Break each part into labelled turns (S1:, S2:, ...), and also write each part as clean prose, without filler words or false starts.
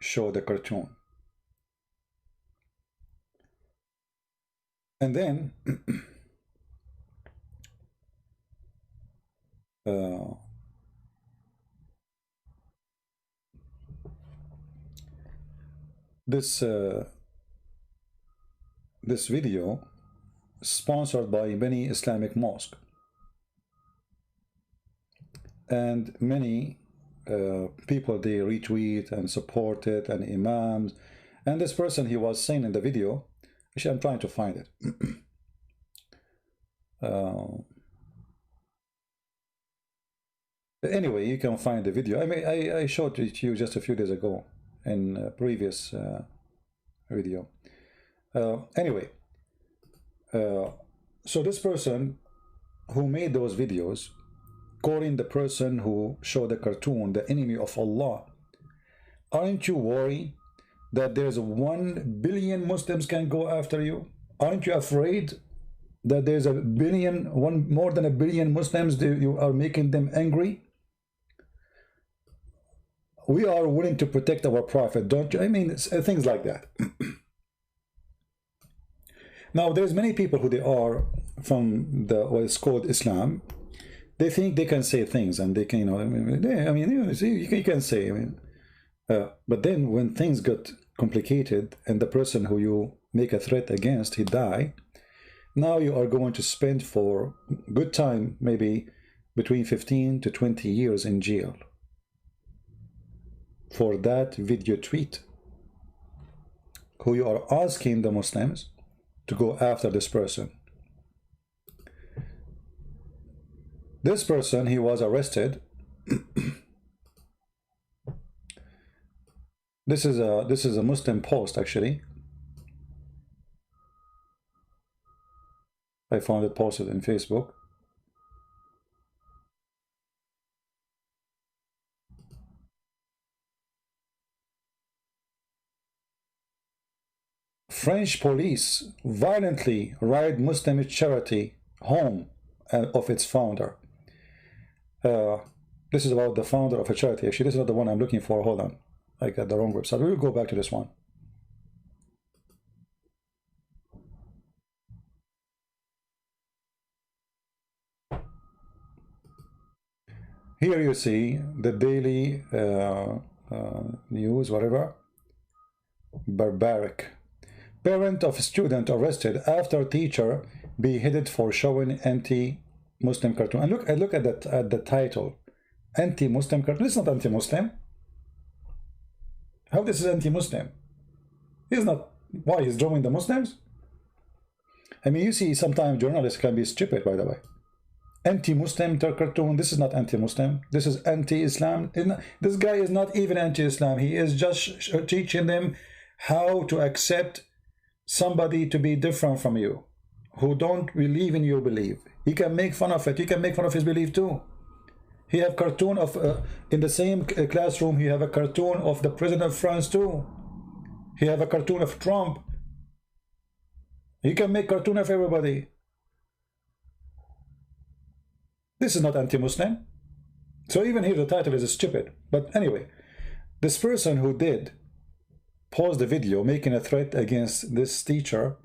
S1: show the cartoon. And then uh, this this video sponsored by many Islamic mosques and many people, they retweet and support it, and imams. And this person, he was saying in the video, actually I'm trying to find it. Anyway, you can find the video. I mean, I showed it to you just a few days ago in a previous video. Anyway, so this person who made those videos, calling the person who showed the cartoon the enemy of Allah, aren't you worried that there's 1 billion Muslims can go after you? Aren't you afraid that there's more than a billion Muslims, you are making them angry? We are willing to protect our prophet, don't you? I mean, things like that. Now, there's many people who they are from the what is called Islam. They think they can say things, and they can, you know, you can say, but then when things got complicated and the person who you make a threat against, he die, now you are going to spend for good time, maybe between 15 to 20 years in jail for that video tweet, who you are asking the Muslims to go after this person. This person, he was arrested. This is a Muslim post, actually. I found it posted in Facebook. French police violently raid Muslim charity home of its founder. This is about the founder of a charity. Actually, this is not the one I'm looking for. Hold on. I got the wrong website. We will go back to this one. Here you see the daily news, whatever. Barbaric. Parent of student arrested after teacher beheaded for showing anti-Muslim cartoon. And look at that, at the title, anti-Muslim cartoon. It's not anti-Muslim. How this is anti-Muslim? He's not. Why he's drawing the Muslims? I mean, you see, sometimes journalists can be stupid. By the way, anti-Muslim cartoon. This is not anti-Muslim. This is anti-Islam. This guy is not even anti-Islam. He is just teaching them how to accept somebody to be different from you, who don't believe in your belief. He can make fun of it. You can make fun of his belief too. He have cartoon of in the same classroom. He have a cartoon of the president of France too. He have a cartoon of Trump. He can make cartoon of everybody. This is not anti-Muslim. So even here the title is stupid. But anyway, this person who did pause the video making a threat against this teacher,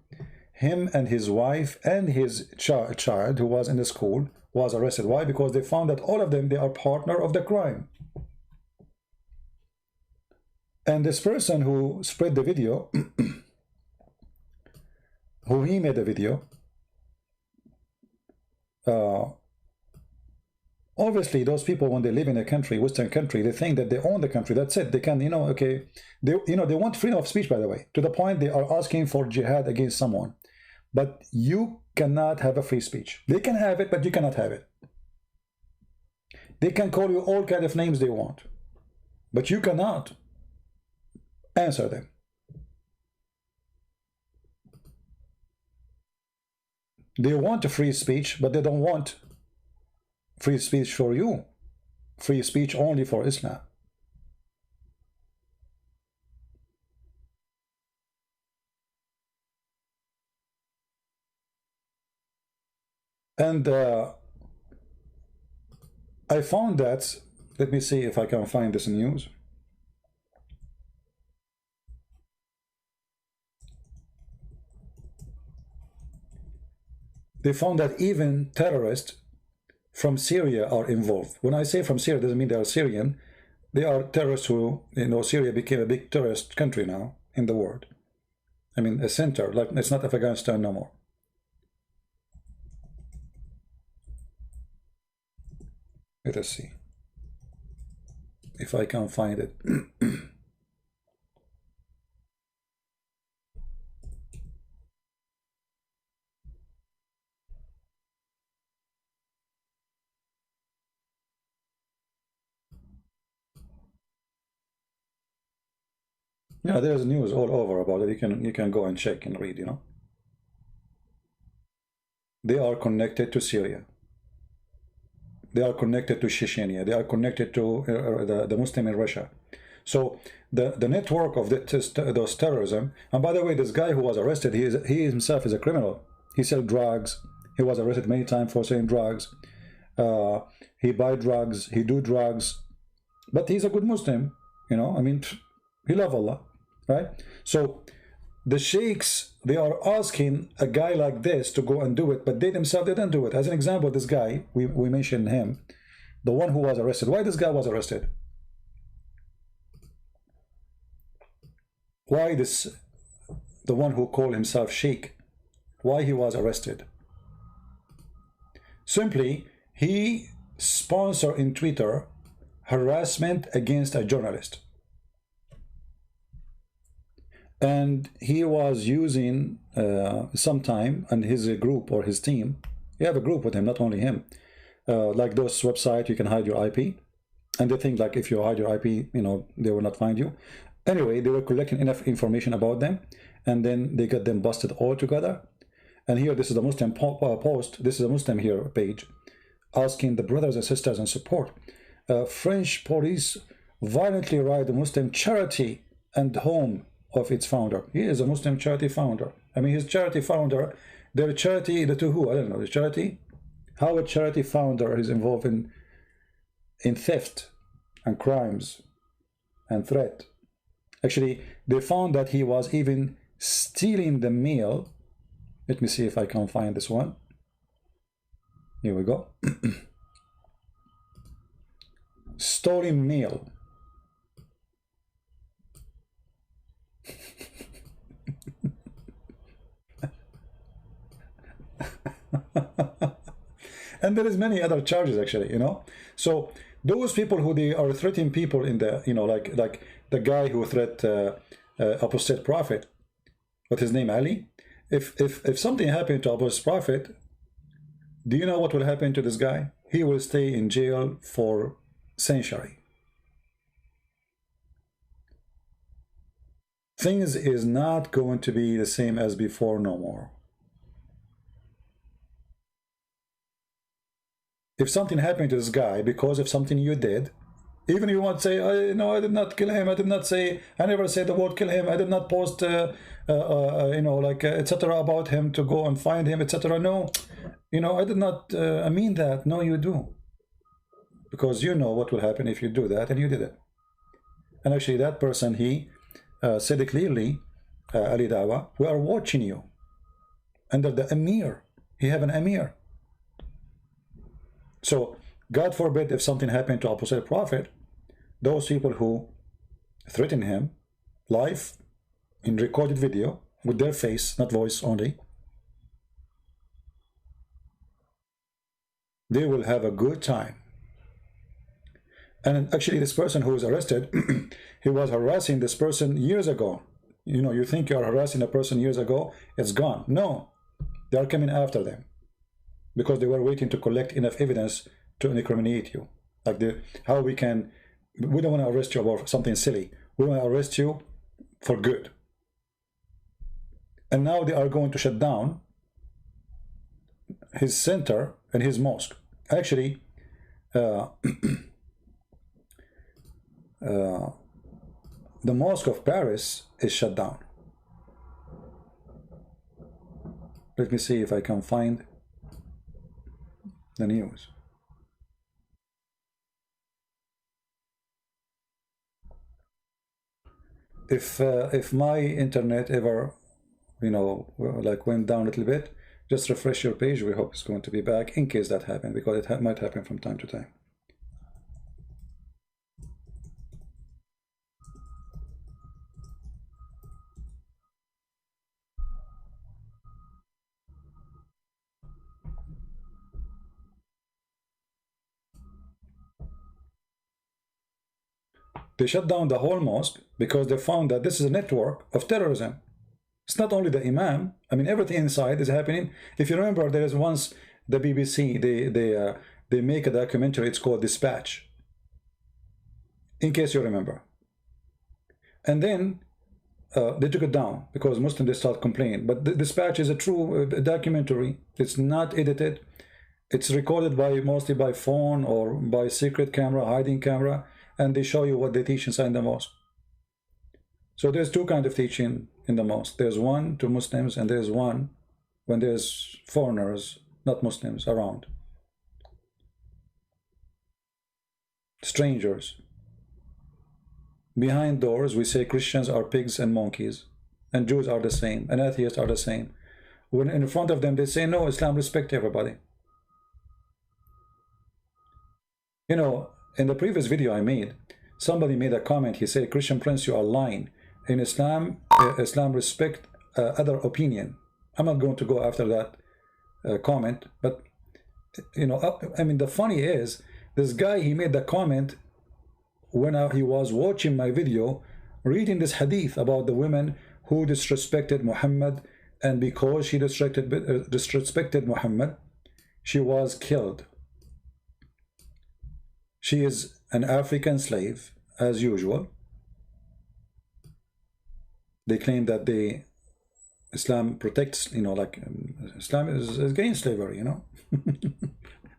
S1: him and his wife and his child who was in the school was arrested. Why? Because they found that all of them, they are partner of the crime. And this person who spread the video, who he made the video, obviously those people, when they live in a country, Western country, they think that they own the country. That's it. They can, okay, they want freedom of speech, by the way, to the point they are asking for jihad against someone. But you cannot have a free speech. They can have it, but you cannot have it. They can call you all kind of names they want, but you cannot answer them. They want a free speech, but they don't want free speech for you. Free speech only for Islam. And I found that, let me see if I can find this news. they found that even terrorists from Syria are involved. When I say from Syria, it doesn't mean they are Syrian. They are terrorists who, you know, Syria became a big terrorist country now in the world. I mean, a center, like it's not Afghanistan no more. Let us see if I can find it. Yeah, there's news all over about it. You can go and check and read, you know. They are connected to Syria. They are connected to Chechnya. They are connected to the Muslim in Russia. So the network of those terrorism. And by the way, this guy who was arrested, he himself is a criminal. He sells drugs. He was arrested many times for selling drugs. He buy drugs. He do drugs. But he's a good Muslim. You know, I mean, he love Allah, right? So the sheikhs, they are asking a guy like this to go and do it, but they themselves didn't do it. As an example, this guy, we mentioned him, the one who was arrested. Why this guy was arrested? Why the one who called himself sheikh, why he was arrested? Simply, he sponsored in Twitter harassment against a journalist. And he was using some time, and his group or his team, you have a group with him, not only him, like those websites, you can hide your IP, and they think like if you hide your IP, you know, they will not find you. Anyway, they were collecting enough information about them, and then they got them busted all together. And here, this is the Muslim post, this is a Muslim here page, asking the brothers and sisters and support. French police violently raid the Muslim charity and home of its founder. He is a Muslim charity founder. I mean, his charity founder, their charity, to who? I don't know, the charity? How a charity founder is involved in theft and crimes and threat. Actually, they found that he was even stealing the meal. Let me see if I can find this one. Here we go. Stolen meal. And there is many other charges, actually, you know. So those people who they are threatening people in the, you know, like the guy who threat apostate prophet, what's his name, Ali? If something happened to apostate prophet, do you know what will happen to this guy? He will stay in jail for century. Things is not going to be the same as before no more. If something happened to this guy because of something you did, even if you want to say, no, I did not kill him, I did not say, I never said the word kill him, I did not post, you know, like, etc. about him to go and find him, etc. No, you know, I did not I mean that. No, you do. Because you know what will happen if you do that, and you did it. And actually, that person, he said it clearly, Ali Dawa, we are watching you under the Amir. He have an Amir. So, God forbid if something happened to Apostle Prophet, those people who threaten him live in recorded video with their face, not voice only, they will have a good time. And actually, this person who was arrested, he was harassing this person years ago. You know, you think you're harassing a person years ago, it's gone. No, they are coming after them because they were waiting to collect enough evidence to incriminate you. Like how we don't want to arrest you about something silly. We want to arrest you for good. And now they are going to shut down his center and his mosque. Actually, the mosque of Paris is shut down. Let me see if I can find the news. If my internet ever, you know, like went down a little bit, Just refresh your page. We hope it's going to be back in case that happened, because it might happen from time to time. They shut down the whole mosque because they found that this is a network of terrorism. It's not only the imam. I mean, everything inside is happening. If you remember, there is once the BBC, they make a documentary. It's called Dispatch, in case you remember. And then they took it down because Muslims, they start complaining. But the Dispatch is a true documentary. It's not edited. It's recorded mostly by phone or by secret camera, hiding camera, and they show you what they teach inside the mosque. So there's two kinds of teaching in the mosque. There's one to Muslims, and there's one when there's foreigners, not Muslims, around. Strangers. Behind doors, we say Christians are pigs and monkeys, and Jews are the same, and atheists are the same. When in front of them, they say, no, Islam respects everybody. You know, in the previous video I made, somebody made a comment. He said, Christian Prince, you are lying. In Islam, Islam respect other opinion. I'm not going to go after that comment, but you know, I mean, the funny is, this guy, he made the comment when he was watching my video, reading this hadith about the women who disrespected Muhammad, and because she disrespected Muhammad, she was killed. She is an African slave, as usual. They claim that Islam protects, you know, like Islam is against slavery, you know.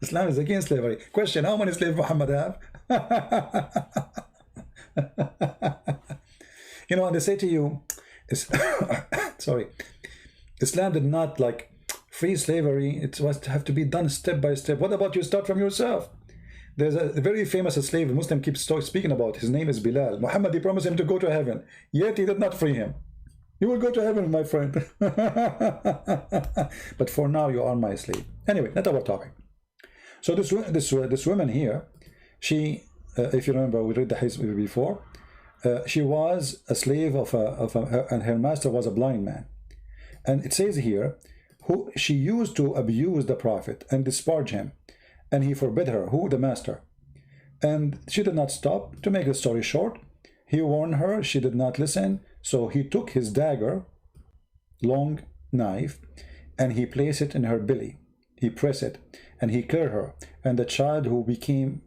S1: Islam is against slavery. Question, how many slaves Muhammad have? You know, and they say to you, sorry, Islam did not like free slavery. It was to have to be done step by step. What about you start from yourself? There's a very famous slave a Muslim keeps speaking about. His name is Bilal. Muhammad, he promised him to go to heaven, yet he did not free him. You will go to heaven, my friend. But for now, you are my slave. Anyway, not our topic. So this woman here, she, if you remember, we read the hadith before. She was a slave and her master was a blind man. And it says here, who she used to abuse the Prophet and disparage him, and he forbid her, who? The master. And she did not stop. To make the story short, he warned her, she did not listen, so he took his dagger, long knife, and he placed it in her belly. He pressed it, and he killed her. And the child who he came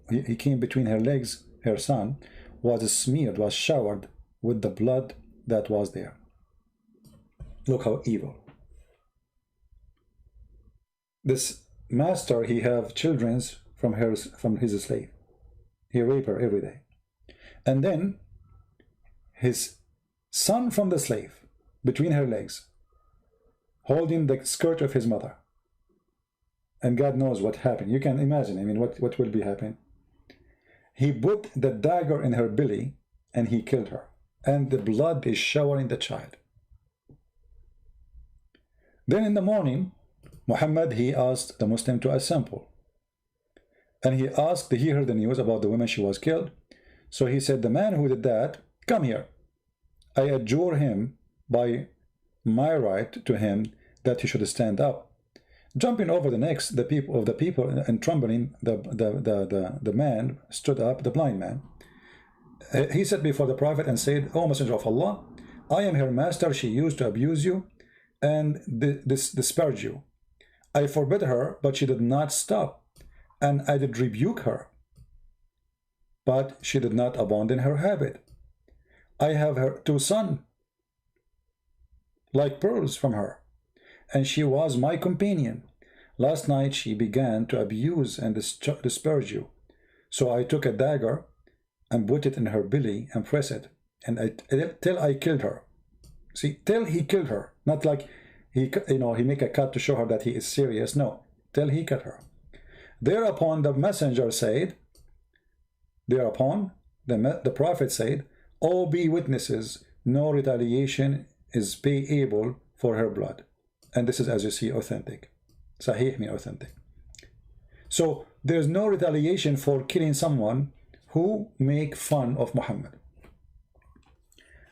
S1: between her legs, her son, was smeared, was showered with the blood that was there. Look how evil. This master, he have children from his slave. He rape her every day. And then his son from the slave, between her legs, holding the skirt of his mother. And God knows what happened. You can imagine, I mean, what will be happening. He put the dagger in her belly and he killed her. And the blood is showering the child. Then in the morning, Muhammad, he asked the Muslim to assemble. And he heard the news about the woman she was killed. So he said, the man who did that, come here. I adjure him by my right to him that he should stand up. Jumping over the necks the people and trembling, the man stood up, the blind man. He sat before the Prophet and said, O Messenger of Allah, I am her master. She used to abuse you and disparage you. I forbid her, but she did not stop, and I did rebuke her, but she did not abandon her habit. I have her 2 sons, like pearls from her, and she was my companion. Last night she began to abuse and disparage you. So I took a dagger and put it in her belly and pressed it, and till I killed her. See, till he killed her, not like he make a cut to show her that he is serious. No, till he killed her. Thereupon the messenger said, the Prophet said, all be witnesses, no retaliation is payable for her blood. And this is, as you see, authentic. Sahih means authentic. So there's no retaliation for killing someone who make fun of Muhammad.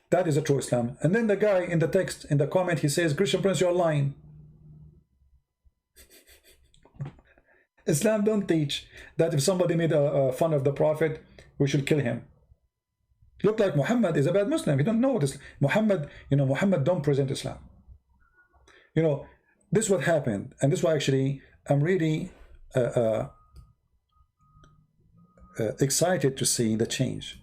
S1: That is a true Islam. And then the guy in the text, in the comment, he says, Christian Prince, you're lying. Islam don't teach that if somebody made fun of the Prophet, we should kill him. Look like Muhammad is a bad Muslim. You don't know what Islam. Muhammad, Muhammad don't present Islam. This is what happened, and this is why actually I'm really excited to see the change.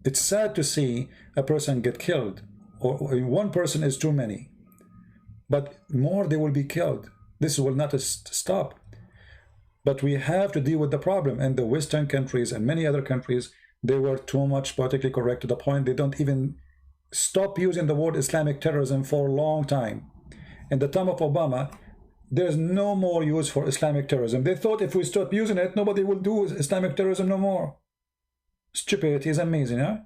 S1: It's sad to see a person get killed, or one person is too many, but more they will be killed. This will not stop. But we have to deal with the problem. And the Western countries and many other countries, they were too much politically correct to the point they don't even stop using the word Islamic terrorism for a long time. In the time of Obama, there's no more use for Islamic terrorism. They thought if we stop using it, nobody will do Islamic terrorism no more. Stupidity is amazing, huh?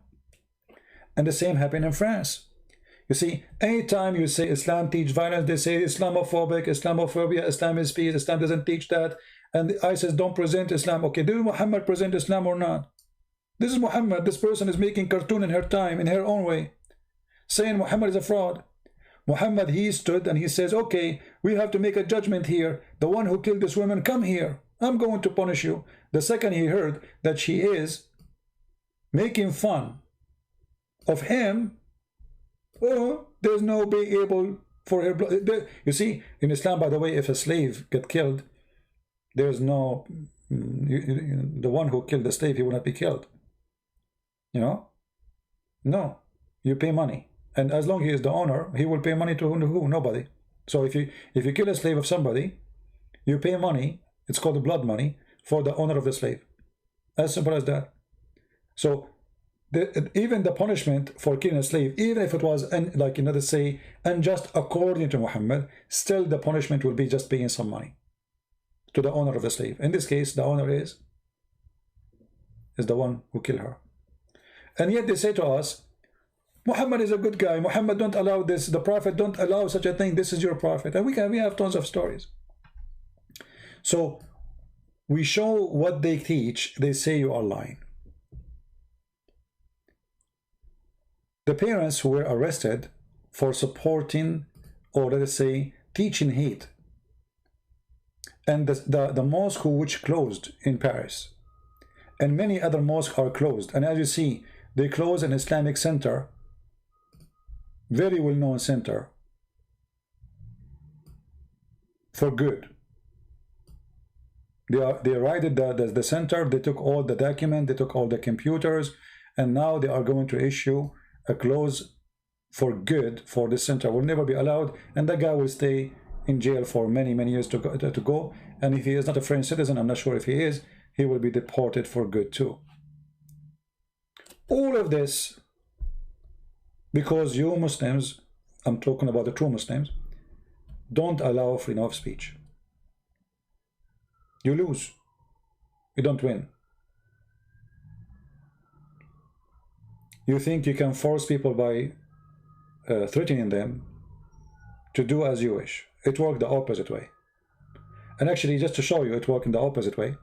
S1: And the same happened in France. You see, anytime you say Islam teach violence, they say Islamophobic, Islamophobia, Islam is peace, Islam doesn't teach that. And ISIS don't present Islam. Okay, did Muhammad present Islam or not? This is Muhammad. This person is making cartoon in her time, in her own way, saying Muhammad is a fraud. Muhammad, he stood and he says, okay, we have to make a judgment here. The one who killed this woman, come here. I'm going to punish you. The second he heard that she is making fun of him, oh, there's no being able for her blood. You see, in Islam, by the way, if a slave get killed, there's no, the one who killed the slave, he will not be killed. No, you pay money. And as long as he is the owner, he will pay money to who? Nobody. So if you kill a slave of somebody, you pay money, it's called the blood money, for the owner of the slave. As simple as that. So even the punishment for killing a slave, even if it was, like let's say, unjust according to Muhammad, still the punishment will be just paying some money to the owner of the slave. In this case, the owner is the one who killed her. And yet they say to us, Muhammad is a good guy. Muhammad don't allow this. The Prophet don't allow such a thing. This is your Prophet. And we have tons of stories. So we show what they teach. They say you are lying. The parents who were arrested for supporting, or let us say, teaching hate, and the mosque which closed in Paris, and many other mosques are closed. And as you see, they closed an Islamic center, very well-known center, for good. They raided the center, they took all the documents, they took all the computers, and now they are going to issue a close for good for the center. Will never be allowed, and that guy will stay in jail for many years to go. And if he is not a French citizen, I'm not sure if he is, he will be deported for good too. All of this because you Muslims, I'm talking about the true Muslims, don't allow freedom of speech. You lose. You don't win. You think you can force people by threatening them to do as you wish. It worked the opposite way. And actually, just to show you, it worked in the opposite way.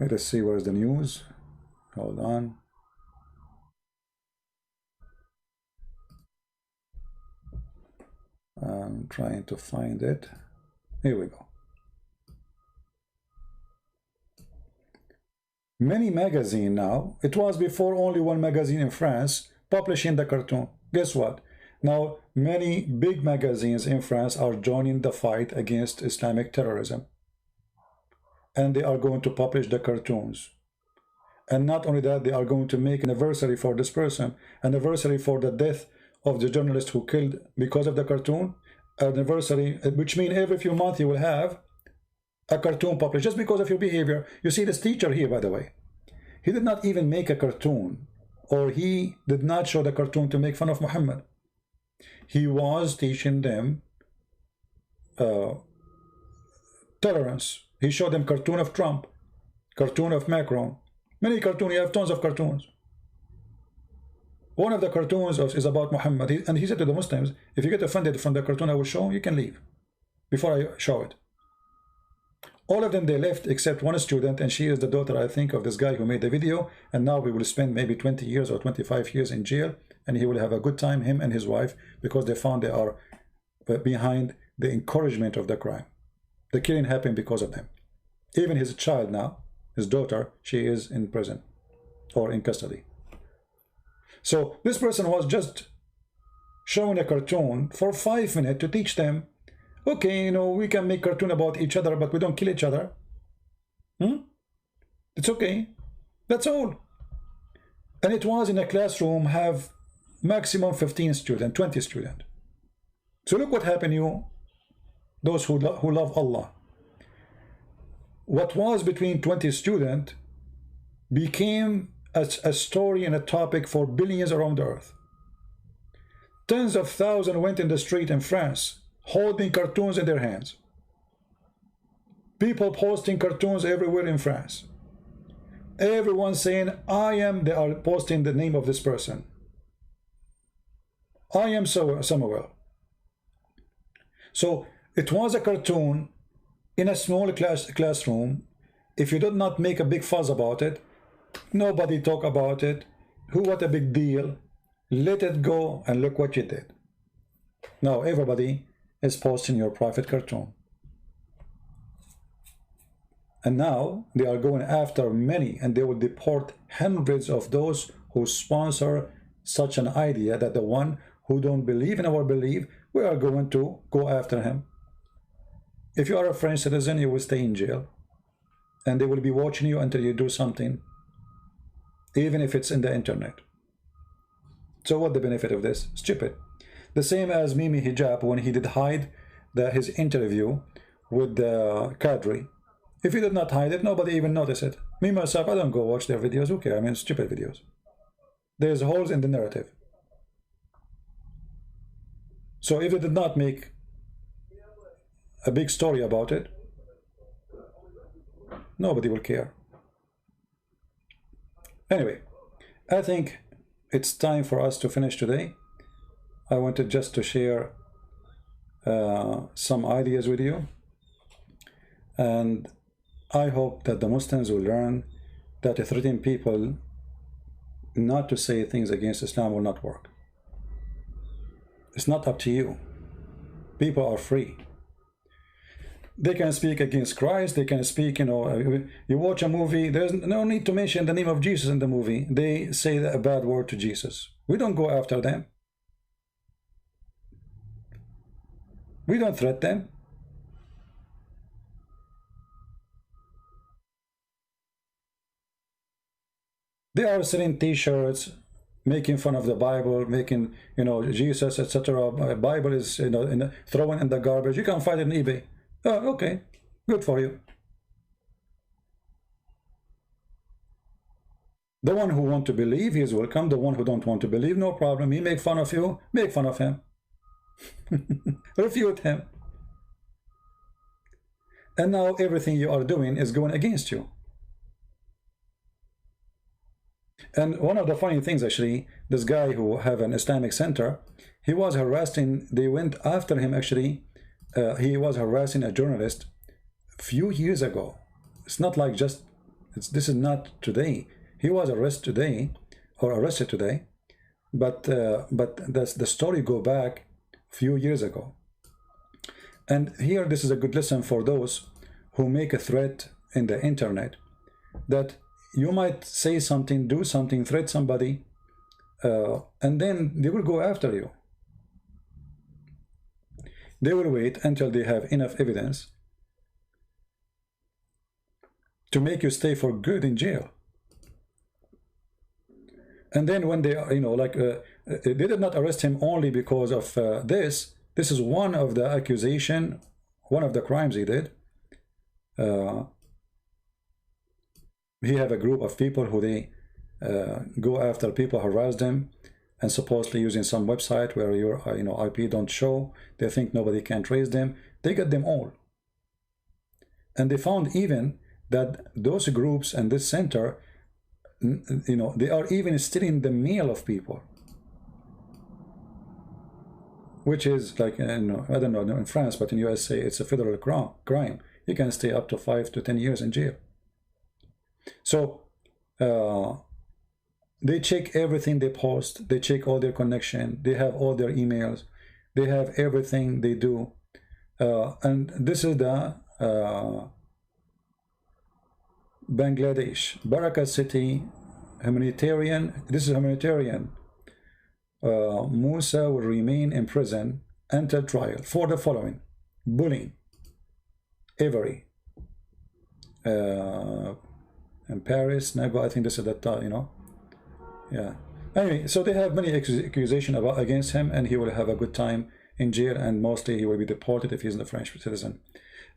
S1: Let us see where's the news. Hold on. I'm trying to find it. Here we go. Many magazines now, it was before only one magazine in France publishing the cartoon. Guess what? Now many big magazines in France are joining the fight against Islamic terrorism. And they are going to publish the cartoons. And not only that, they are going to make an anniversary for this person, an anniversary for the death of the journalist who killed because of the cartoon, an anniversary, which means every few months you will have a cartoon published just because of your behavior. You see this teacher here, by the way, he did not even make a cartoon, or he did not show the cartoon to make fun of Muhammad. He was teaching them tolerance. He showed them cartoon of Trump, cartoon of Macron, many cartoons. You have tons of cartoons. One of the cartoons is about Muhammad, and he said to the Muslims, if you get offended from the cartoon I will show, you can leave before I show it. All of them, they left except one student, and she is the daughter, I think, of this guy who made the video, and now we will spend maybe 20 years or 25 years in jail, and he will have a good time, him and his wife, because they found they are behind the encouragement of the crime. The killing happened because of them. Even his child now, his daughter, she is in prison or in custody. So this person was just showing a cartoon for 5 minutes to teach them, okay, you know, we can make cartoon about each other, but we don't kill each other. It's okay. That's all. And it was in a classroom, have maximum 15 students, 20 students. So look what happened, you, those who love Allah. What was between 20 students became a story and a topic for billions around the earth. Tens of thousands went in the street in France, holding cartoons in their hands. People posting cartoons everywhere in France. Everyone saying, I am, they are posting the name of this person. I am Samuel. So it was a cartoon in a small classroom. If you did not make a big fuss about it, nobody talk about it. What a big deal. Let it go, and look what you did. Now everybody is posting your private cartoon. And now they are going after many, and they will deport hundreds of those who sponsor such an idea, that the one who don't believe in our belief, we are going to go after him. If you are a French citizen, you will stay in jail, and they will be watching you until you do something, even if it's in the internet. So what the benefit of this? Stupid. The same as Mimi Hijab when he did hide his interview with the Qadri. If he did not hide it, nobody even noticed it. Me myself, I don't go watch their videos. Who cares? I mean, stupid videos. There's holes in the narrative. So if they did not make a big story about it, nobody will care. Anyway, I think it's time for us to finish today. I wanted just to share some ideas with you, and I hope that the Muslims will learn that threatening people not to say things against Islam will not work. It's not up to you. People are free. They can speak against Christ. They can speak, you know, you watch a movie, there's no need to mention the name of Jesus in the movie. They say a bad word to Jesus. We don't go after them. We don't threaten them. They are selling t-shirts, making fun of the Bible, making, you know, Jesus, etc. Bible is, you know, thrown in the garbage. You can find it on eBay. Oh, okay, good for you. The one who want to believe, he is welcome. The one who don't want to believe, no problem. He make fun of you, make fun of him. Refute him. And now everything you are doing is going against you. And one of the funny things, actually, this guy who have an Islamic center, he was harassing, they went after him, actually. He was harassing a journalist a few years ago. It's not like just, this is not today. He was arrested today, but the story go back a few years ago. And here, this is a good lesson for those who make a threat in the internet, that you might say something, do something, threat somebody, and then they will go after you. They will wait until they have enough evidence to make you stay for good in jail. And then when they, you know, like, they did not arrest him only because of this. This is one of the accusation, one of the crimes he did. He have a group of people who they go after people, harass them, and supposedly using some website where your IP don't show. They think nobody can trace them. They get them all. And they found even that those groups and this center, you know, they are even stealing the mail of people. which is like, I don't know, in France, but in USA, it's a federal crime. You can stay up to 5 to 10 years in jail. So they check everything they post. They check all their connection. They have all their emails. They have everything they do. And this is the Bangladesh, Baraka City, humanitarian. This is humanitarian. Musa will remain in prison until trial for the following: bullying, Avery, in Paris, Nago, I think this is that, yeah. Anyway, so they have many accusations against him, and he will have a good time in jail, and mostly he will be deported if he's a French citizen.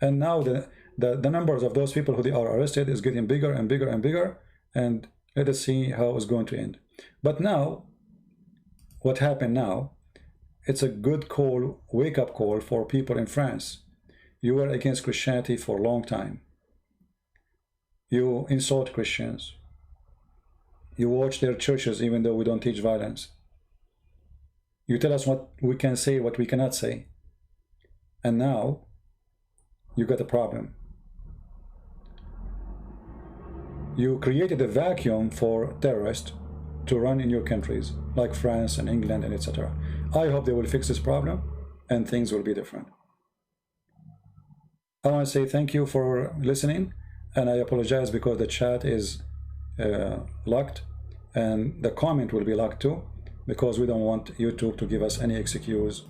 S1: And now the numbers of those people who they are arrested is getting bigger and bigger and bigger, and let us see how it's going to end. But now, what happened now, it's a good call, wake-up call for people in France. You were against Christianity for a long time. You insult Christians. You watch their churches even though we don't teach violence. You tell us what we can say, what we cannot say. And now, you got a problem. You created a vacuum for terrorists to run in your countries, like France and England and etc. I hope they will fix this problem and things will be different. I want to say thank you for listening, and I apologize because the chat is locked and the comment will be locked too, because we don't want YouTube to give us any excuse.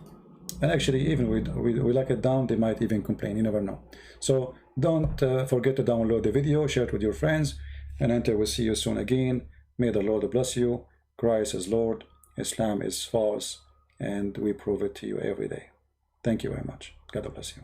S1: And actually, even we lock it down, they might even complain. You never know. So don't forget to download the video, share it with your friends, and until we see you soon again, may the Lord bless you. Christ is Lord, Islam is false, and we prove it to you every day. Thank you very much. God bless you.